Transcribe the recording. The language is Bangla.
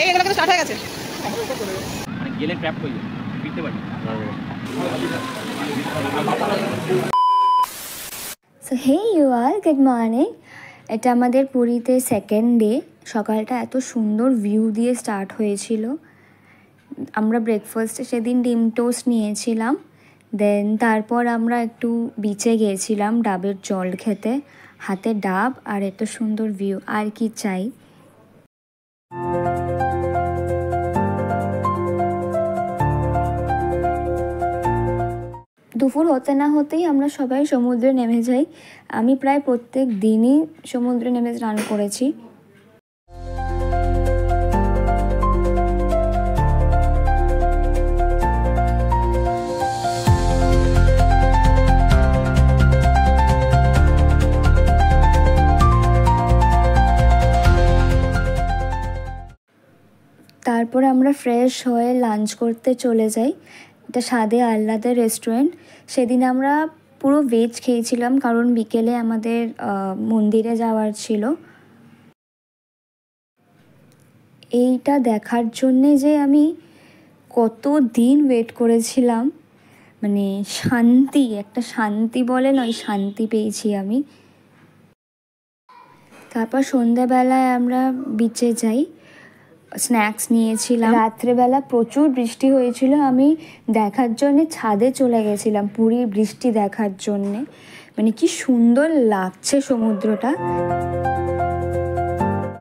এই এগুলো কিন্তু স্টার্ট হয়ে গেছে। মানে গেলে ট্র্যাপ হয়ে যায়, ফিরতে পারি। So hey you all, good morning. এটা আমাদের পুরীতে সেকেন্ড ডে। সকালটা এত সুন্দর ভিউ দিয়ে স্টার্ট হয়েছিল। আমরা ব্রেকফাস্টে সেদিন ডিম টোস্ট নিয়েছিলাম। দেন তারপর আমরা একটু বিচে গিয়েছিলাম ডাবের জল খেতে। হাতে ডাব আর এত সুন্দর ভিউ, আর কি চাই। দুপুর হতে না হতেই আমরা সবাই সমুদ্রে নেমে যাই। আমি প্রায় প্রত্যেক দিনই সমুদ্রে নেমে স্নান করেছি। তারপর আমরা ফ্রেশ হয়ে লাঞ্চ করতে চলে যাই। এটা স্বাদে আহ্লাদের রেস্টুরেন্ট। সেদিন আমরা পুরো ভেজ খেয়েছিলাম, কারণ বিকেলে আমাদের মন্দিরে যাওয়ার ছিল। এইটা দেখার জন্যে যে আমি কত দিন ওয়েট করেছিলাম, মানে শান্তি, একটা শান্তি বলে নয়, শান্তি পেয়েছি আমি। তারপর সন্ধ্যাবেলায় আমরা বিচে যাই, স্ন্যাক্স নিয়েছিলাম। রাত্রেবেলা প্রচুর বৃষ্টি হয়েছিল, আমি দেখার জন্যে ছাদে চলে গেছিলাম পুরীর বৃষ্টি দেখার জন্যে। মানে কি সুন্দর লাগছে সমুদ্রটা।